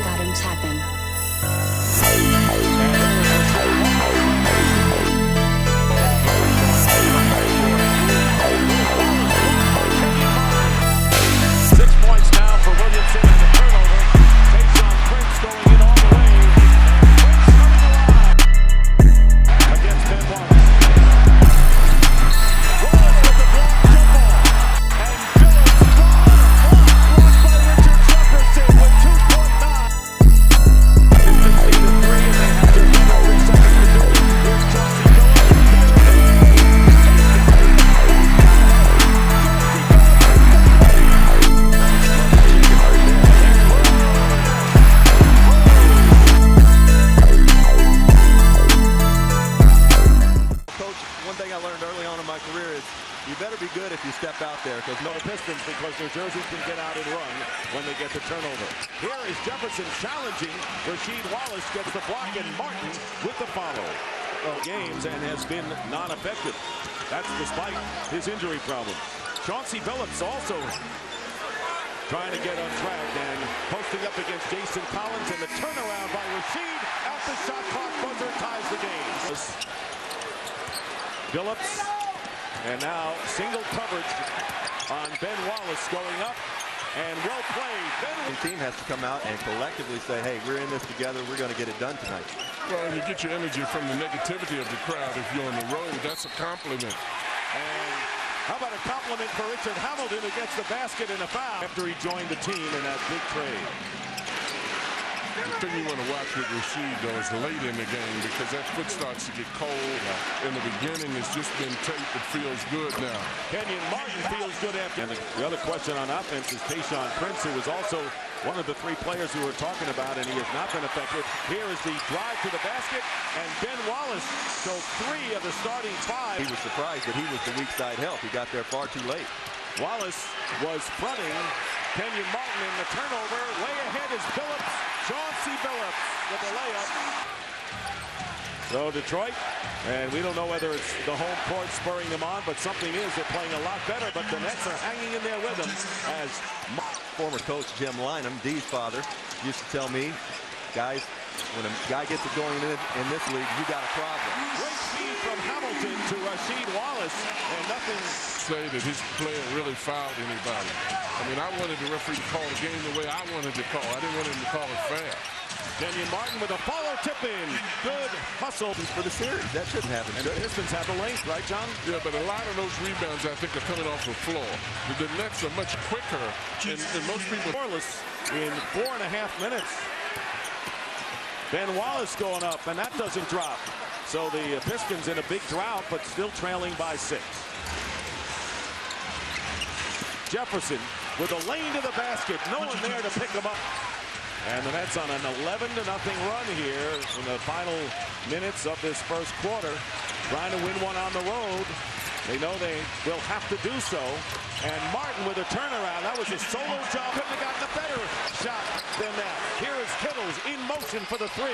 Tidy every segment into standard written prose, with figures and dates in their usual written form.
Tapping got him tapping. Now for Williamson and the turnover. Tayshaun Prince going in all the way. And Prince coming alive against Ben Wallace. Wallace with the block jump ball. And Phillips blocked by Richard Jefferson with 2.9. Pistons need a three and they have just 3 seconds to do it. Here's Chauncey you better be good if you step out there, because no Pistons, because New Jersey can get out and run when they get the turnover. Here is Jefferson challenging. Rasheed Wallace gets the block, and Martin with the follow. Games and has been non-effective. That's despite his injury problem. Chauncey Billups also trying to get on track and posting up against Jason Collins, and the turnaround by Rasheed at the shot clock buzzer ties the game. Billups. And now single coverage on Ben Wallace going up, and well played. The team has to come out and collectively say, hey, we're in this together, we're going to get it done tonight. Well, you get your energy from the negativity of the crowd if you're on the road. That's a compliment. And how about a compliment for Richard Hamilton, who gets the basket and a foul after he joined the team in that big trade. The thing you want to watch with Rasheed, though, is late in the game, because that foot starts to get cold. In the beginning, it's just been taped. It feels good now. Kenyon Martin feels good after. And the other question on offense is Tayshaun Prince, who was also one of the 3 players who we're talking about, and he has not been effective. Here is the drive to the basket, and Ben Wallace. So 3 of the starting 5. He was surprised that he was the weak side help. He got there far too late. Wallace was fronting Kenyon Martin in the turnover. Way ahead is Billups. Chauncey Billups with a layup. So Detroit, and we don't know whether it's the home court spurring them on, but something is. They're playing a lot better, but the Nets are hanging in there with them. As former coach Jim Lynam, Dee's father, used to tell me, guys, when a guy gets it going in this league, you got a problem. Great speed from Hamilton to Rasheed Wallace, and nothing. Say that his player really fouled anybody. I mean, I wanted the referee to call the game the way I wanted to call. I didn't want him to call it fair. Kenyon Martin with a follow tip in. Good hustle for the series. That shouldn't happen. And the Pistons have the length, right, John? Yeah, but a lot of those rebounds, I think, are coming off the floor. The Nets are much quicker, and most people. Scoreless in 4.5 minutes. Ben Wallace going up, and that doesn't drop. So the Pistons in a big drought, but still trailing by 6. Jefferson with a lane to the basket. No one there to pick him up. And the Nets on an 11-0 run here in the final minutes of this first quarter. Trying to win one on the road. They know they will have to do so. And Martin with a turnaround. That was a solo job. Couldn't have gotten a better shot than that. Here is Kittles in motion for the 3.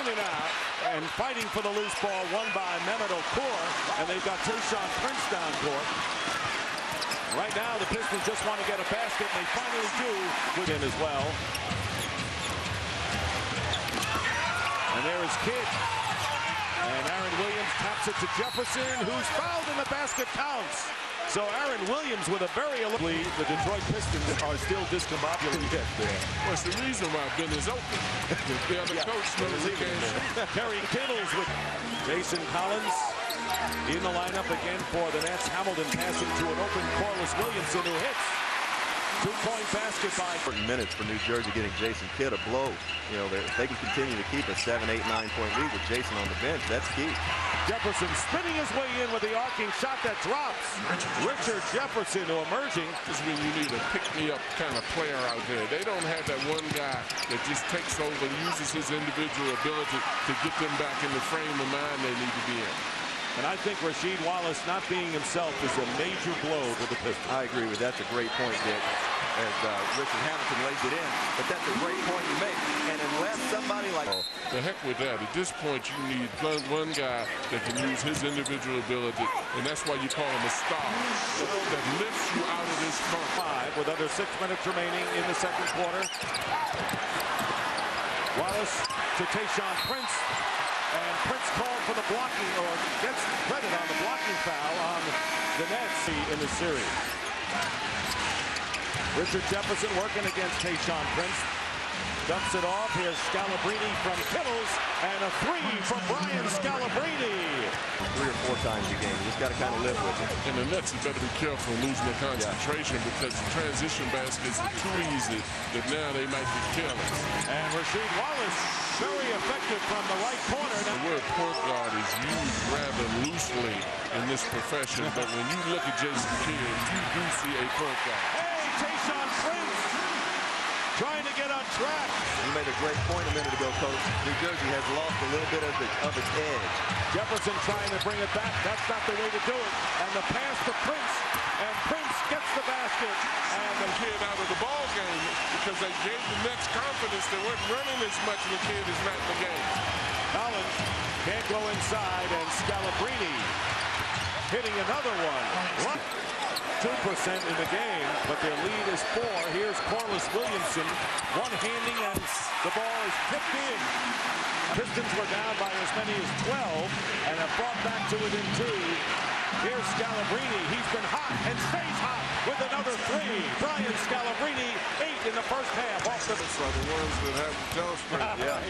In and out. And fighting for the loose ball. Won by Mehmet Okur. And they've got Tayshaun Prince down court. Right now, the Pistons just want to get a basket, and they finally do with him as well. And there is Kidd. And Aaron Williams taps it to Jefferson, who's fouled, and the basket counts. So Aaron Williams with a very lead. The Detroit Pistons are still discombobulated. Well, it's the reason why Ben is open. The other coach knows he can. Terry Kittles with Jason Collins in the lineup again for the Nets. Hamilton passing to an open Corliss Williamson, who hits. 2-point basket by. Minutes for New Jersey getting Jason Kidd a blow. You know, if they can continue to keep a 7, 8, 9-point lead with Jason on the bench, that's key. Jefferson spinning his way in with the arcing shot that drops. Richard Jefferson, who emerging. This is when you need a pick-me-up kind of player out there. They don't have that one guy that just takes over and uses his individual ability to get them back in the frame of mind they need to be in. And I think Rasheed Wallace not being himself is a major blow to the Pistons. I agree with that. That's a great point, Dick, as Richard Hamilton lays it in. But that's a great point you make. And unless somebody like... The heck with that. At this point, you need one guy that can use his individual ability. And that's why you call him a star. That lifts you out of this funk. 5 with under 6 minutes remaining in the second quarter. Wallace to Tayshaun Prince. And Prince called for the blocking, or gets credit on the blocking foul on the Nets in the series. Richard Jefferson working against Tayshaun Prince. Dumps it off. Here's Scalabrine from Kittles, and a three from Brian Scalabrine. 3 or 4 times a game. You just got to kind of live with it. And the Nets had better be careful losing their concentration because the transition baskets are too easy that now they might be careless. And Rasheed Wallace, very effective from the right corner. The word point guard is used rather loosely in this profession, but when you look at Jason Kidd, you do see a point guard. Hey, Tayshaun Prince trying to get on track. You made a great point a minute ago, Coach. New Jersey has lost a little bit of its edge. Jefferson trying to bring it back. That's not the way to do it. And the pass to Prince. And Prince gets the basket. And the Kid out of the ball game because they gave the Nets confidence. They weren't running as much when the Kid is not in the game. Collins can't go inside. And Scalabrine hitting another one. 2% in the game, but their lead is 4. Here's Corliss Williamson, one-handing, and the ball is tipped in. Pistons were down by as many as 12, and have brought back to within 2. Here's Scalabrine. He's been hot and stays hot with another 3. Brian Scalabrine, 8 in the first half. Off the are the ones that have the telescope. Yeah.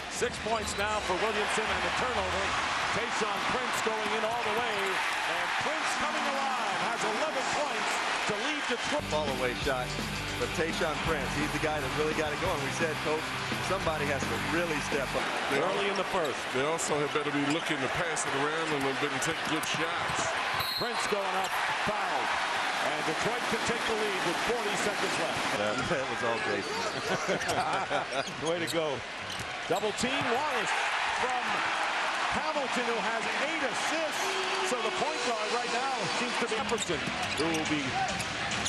6 points now for Williamson and the turnover. Tayshaun Prince going in all the way, and Prince coming alive, has 11 points to lead Detroit. Fall-away shot, but Tayshaun Prince, he's the guy that really got it going. We said, Coach, somebody has to really step up. Early in the first. They also have better be looking to pass it around a little bit and take good shots. Prince going up, fouled. And Detroit can take the lead with 40 seconds left. That was all Jason. Way to go. Double team Wallace from Hamilton, who has 8 assists. So the point guard right now seems to be Jefferson, who will be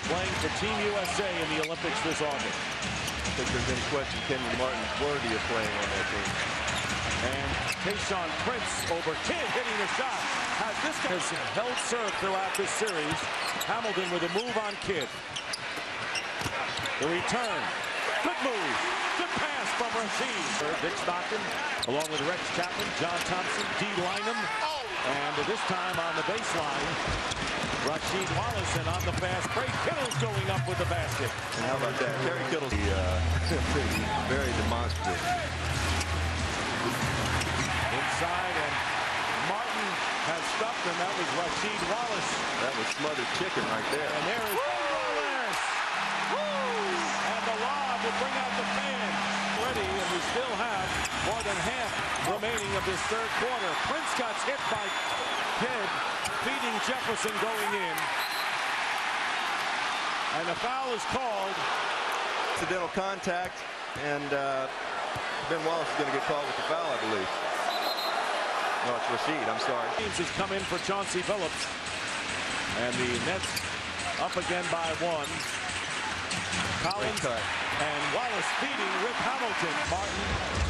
playing for Team USA in the Olympics this August. I think there's any question Kenyon Martin's worthy of playing on that team. And Tayshaun Prince over Kidd hitting the shot. This guy has held serve throughout this series. Hamilton with a move on Kidd. The return. Good move. Good pass from Rasheed. Dick Stockton, along with Rex Chapman, John Thompson, D. Lynam. And this time on the baseline, Rasheed Wallace, and on the fast break, Kittles going up with the basket. And how about that? Terry Kittles, very demonstrative. Inside, and Martin has stuffed, and that was Rasheed Wallace. That was smothered chicken right there. And there is Wallace. And the lob will bring out the fans. Ready, and we still have more than half remaining of this third quarter. Prince got hit by Kidd, feeding Jefferson going in. And the foul is called. Accidental contact, and Ben Wallace is going to get called with the foul, I believe. No, it's Rasheed, I'm sorry. James has come in for Chauncey Billups. And the Nets up again by 1. Collins and Wallace feeding with Hamilton. Martin,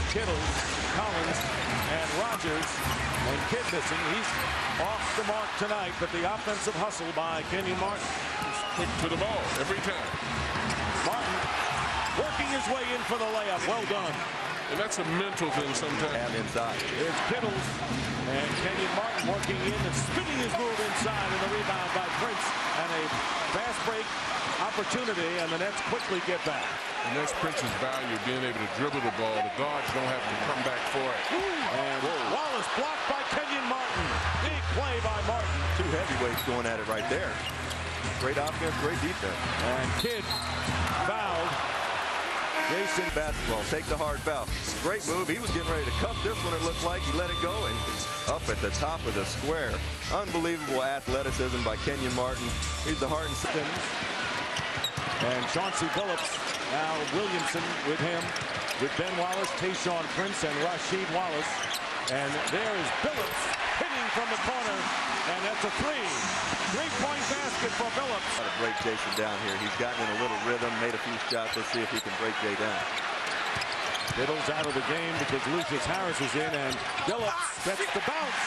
Kittles, Collins, and Rogers. And Kidd missing. He's off the mark tonight, but the offensive hustle by Kenyon Martin. He's quick to the ball every time. Martin working his way in for the layup. Well done. And that's a mental thing sometimes. And inside. Here's Kittles, and Kenyon Martin working in and spinning his move inside, and the rebound by Prince, and a fast break opportunity, and the Nets quickly get back. And that's Prince's value, being able to dribble the ball. The guards don't have to come back for it. And Wallace blocked by Kenyon Martin. Big play by Martin. 2 heavyweights going at it right there. Great offense, great defense. And Kidd fouled. Jason basketball, take the hard foul. Great move. He was getting ready to cuff this one, it looked like. He let it go, and up at the top of the square. Unbelievable athleticism by Kenyon Martin. He's the heart and Simmons. And Chauncey Billups, now Williamson with him, with Ben Wallace, Tayshaun Prince, and Rasheed Wallace. And there is Billups hitting from the corner, and that's a 3. 3-point basket for Billups. Got to break Jason down here. He's gotten in a little rhythm, made a few shots. Let's see if he can break Jay down. Kittles out of the game because Lucius Harris is in, and Billups gets the bounce.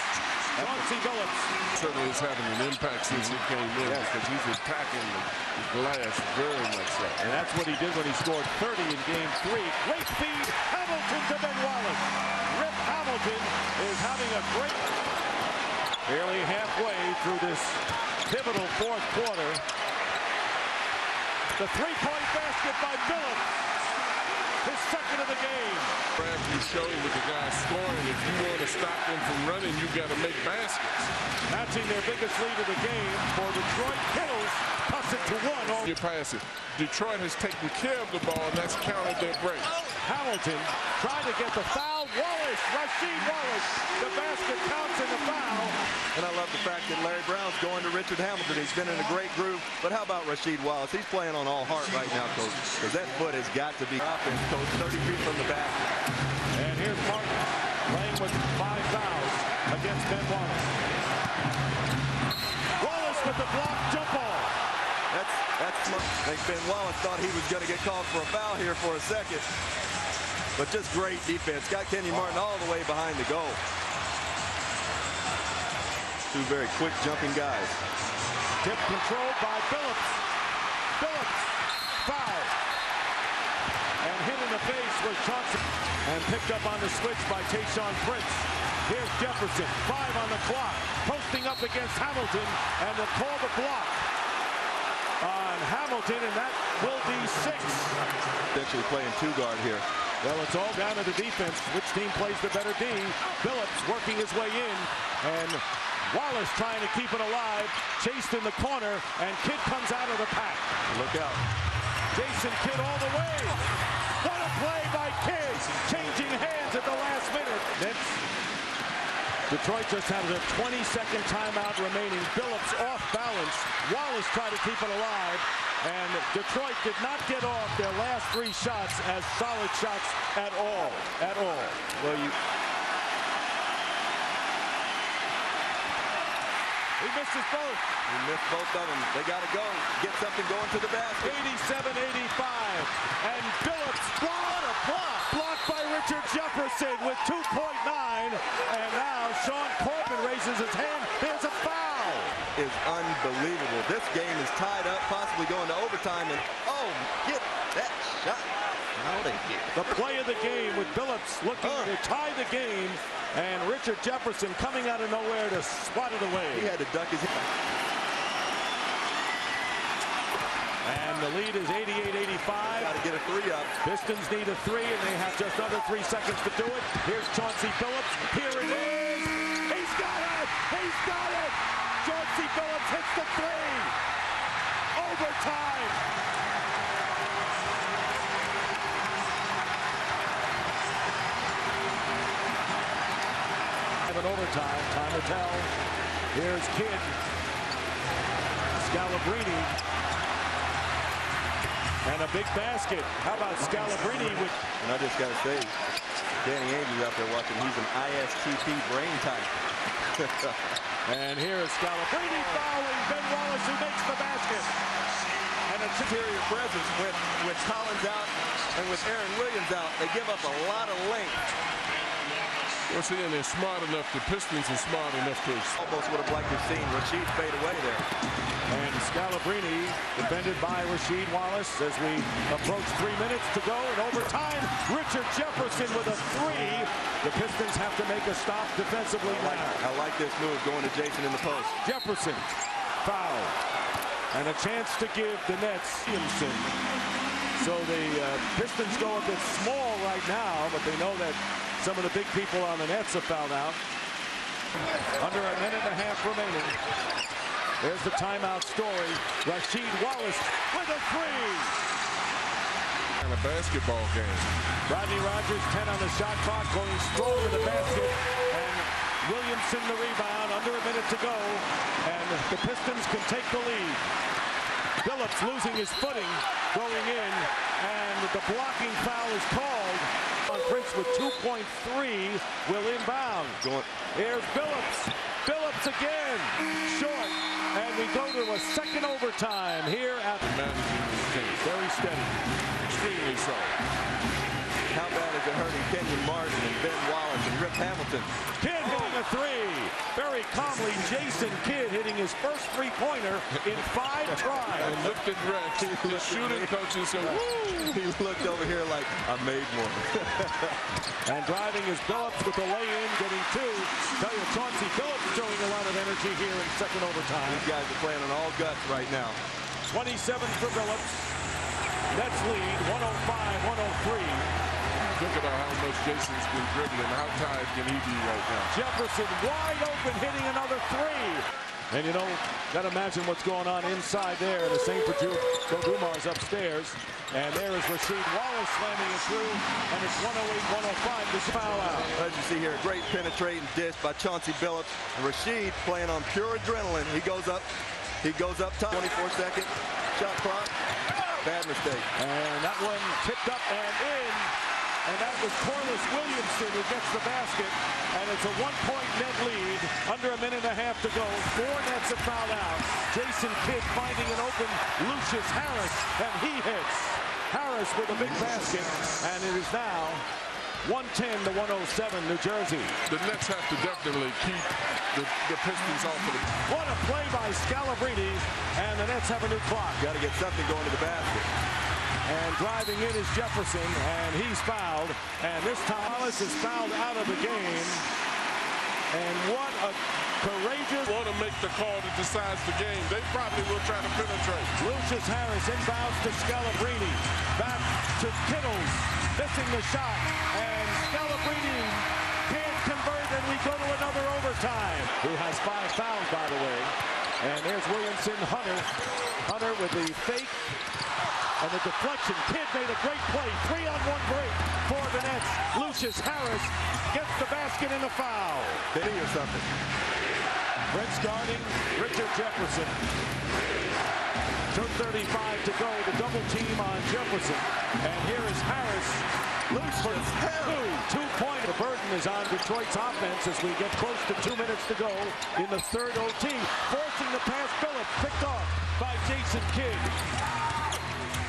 Chauncey Billups. Certainly is having an impact since he came in because he's attacking the glass very much so. And that's what he did when he scored 30 in Game 3. Great feed. Hamilton to Ben Wallace. Rip Hamilton is having a great... Barely halfway through this pivotal fourth quarter. The three-point basket by Billups. His second of the game. After you show with the guy scoring, if you want to stop them from running, you got to make baskets. Matching their biggest lead of the game for Detroit. Kittles cuts it to one. You pass it. Detroit has taken care of the ball, and that's countered their break. Hamilton trying to get the foul. Wallace, Rasheed Wallace. The basket counts in the foul. And I love the fact that Larry Brown's going to Richard Hamilton. He's been in a great groove. But how about Rasheed Wallace? He's playing on all heart right now, Coach, because that foot has got to be offense, Coach, 30 feet from the basket. And here's Martin playing with 5 fouls against Ben Wallace. Wallace with the block jump ball. That's smart. I think Ben Wallace thought he was going to get called for a foul here for a second. But just great defense. Got Kenyon Martin all the way behind the goal. Two very quick jumping guys. Tip controlled by Billups. Billups foul. And hit in the face was Johnson. And picked up on the switch by Tayshaun Prince. Here's Jefferson. 5 on the clock. Posting up against Hamilton. And they'll call the block on Hamilton. And that will be 6. Essentially playing 2 guard here. Well, it's all down to the defense. Which team plays the better D? Billups working his way in. And Wallace trying to keep it alive. Chased in the corner. And Kidd comes out of the pack. Look out. Jason Kidd all the way. What a play by Kidd. Changing hands at the last minute. Detroit just has a 20-second timeout remaining. Billups off balance. Wallace tried to keep it alive. And Detroit did not get off their last 3 shots as solid shots at all. At all. Well, He misses both. He missed both of them. They got to go. Get something going to the basket. 87-85. And Billups, what a block. Blocked by Richard Jefferson with 2.9. And now Sean Corbin raises his hand. There's a foul. Is unbelievable. This game is tied up, possibly going to overtime. And, oh, get that shot out of here. The play of the game with Billups looking to tie the game. And Richard Jefferson coming out of nowhere to swat it away. He had to duck his head. And the lead is 88-85. Got to get a 3 up. Pistons need a 3, and they have just under 3 seconds to do it. Here's Chauncey Billups. Here it is. He's got it. He's got it. Chauncey Billups hits the 3. Overtime. In overtime, time to tell. Here's Kidd. Scalabrine. And a big basket. How about Scalabrine with... And I just got to say, Danny Ainge out there watching. He's an ISTP brain type. And here is Scalabrine fouling Ben Wallace, who makes the basket. And a interior presence with Collins out and with Aaron Williams out. They give up a lot of length. Once again, they're smart enough. The Pistons are smart enough to... Almost would have liked to have seen Rasheed fade away there. And Scalabrine defended by Rasheed Wallace as we approach 3 minutes to go in overtime. Richard Jefferson with a 3. The Pistons have to make a stop defensively now. I like this move going to Jason in the post. Jefferson foul. And a chance to give the Nets Williamson. So the Pistons go a bit small right now, but they know that some of the big people on the Nets have fouled out. Under a minute and a half remaining. There's the timeout story. Rasheed Wallace with a 3. And a basketball game. Rodney Rogers, 10 on the shot clock, going strong to the basket. And Williamson the rebound, under a minute to go. And the Pistons can take the lead. Billups losing his footing, going in, and the blocking foul is called. Prince with 2.3 will inbound. Here's Billups. Billups again. Short. And we go to a second overtime here at... Managing this game. Very steady. Extremely so. how bad is it hurting Kenyon Martin and Ben Wallace and Rip Hamilton? Kidd hitting a three. Very calmly, Jason Kidd hitting his first three-pointer in 5 tries. And looked at Rex, the shooting coach, and said, woo! He looked over here like, I made one. And driving is Billups with the lay-in, getting 2. Tell you, Chauncey Billups showing a lot of energy here in second overtime. These guys are playing on all guts right now. 27 for Billups. Nets lead, 105-103. Think about how much Jason's been dribbling. How tired can he be right now? Jefferson wide open, hitting another 3. And you know, got to imagine what's going on inside there. The St. Dumar's upstairs. And there is Rasheed Wallace slamming it through. And it's 108-105. This foul out. As you see here, a great penetrating dish by Chauncey Billups. And Rasheed playing on pure adrenaline. He goes up top. 24-second shot clock. Bad mistake. And that one tipped up and in. And that was Corliss Williamson who gets the basket. And it's a 1-point net lead. Under a minute and a half to go. 4 Nets have fouled out. Jason Kidd finding an open Lucius Harris. And he hits. Harris with a big basket. And it is now 110-107, New Jersey. The Nets have to definitely keep the Pistons off of it. What a play by Scalabrine. And the Nets have a new clock. Got to get something going to the basket. And driving in is Jefferson, and he's fouled. And this time, Wallace is fouled out of the game. And what a courageous... Want to make the call that decides the game. They probably will try to penetrate. Lucius Harris inbounds to Scalabrine. Back to Kittles, missing the shot. And Scalabrine can't convert, and we go to another overtime. Who has 5 fouls, by the way. And there's Williamson, Hunter with the fake. And the deflection. Kidd made a great play. 3-on-1 break for the Nets. Lucius Harris gets the basket and a foul. Benny or something. Prince guarding Richard Jefferson. 2:35 to go. The double team on Jefferson. And here is Harris. Lucius Harris. 2-point. The burden is on Detroit's offense as we get close to 2 minutes to go in the third OT. Forcing the pass. Billups picked off by Jason Kidd.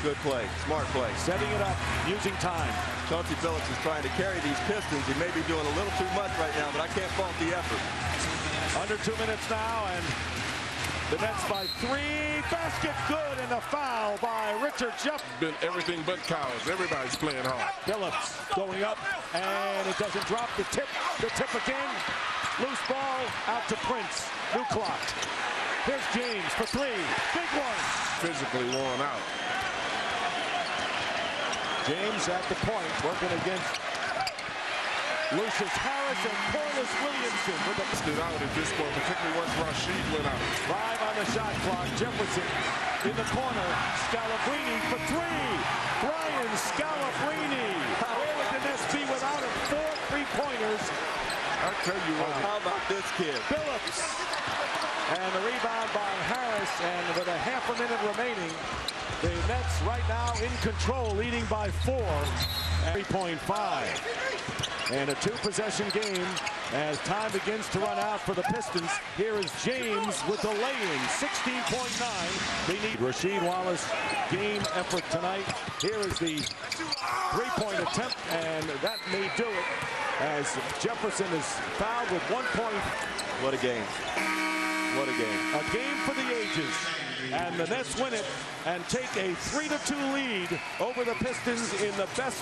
Good play, smart play. Setting it up, using time. Chauncey Billups is trying to carry these Pistons. He may be doing a little too much right now, but I can't fault the effort. Under 2 minutes now, and the Nets by 3. Basket good, and a foul by Richard Jefferson. Been everything but cows. Everybody's playing hard. Billups going up, and it doesn't drop. The tip again. Loose ball out to Prince. New clock. Here's James for 3. Big one. Physically worn out. James at the point, working against Lucius Harris and Corliss Williamson with the Stood out at this point, particularly once Rasheed went out. 5 on the shot clock. Jefferson in the corner. Scalabrine for 3. Brian Scalabrine. Where would the Nets be without him? 4 3-pointers. I tell you what. How about this kid? Billups. And the rebound by Harris. And with a half a minute remaining, the Nets right now in control, leading by 4. 3.5. And a 2-possession game as time begins to run out for the Pistons. Here is James with the lay-in, 16.9. They need Rasheed Wallace game effort tonight. Here is the 3-point attempt, and that may do it as Jefferson is fouled with 1 point. What a game. What a game. A game for the ages. And the Nets win it and take a 3-2 lead over the Pistons in the best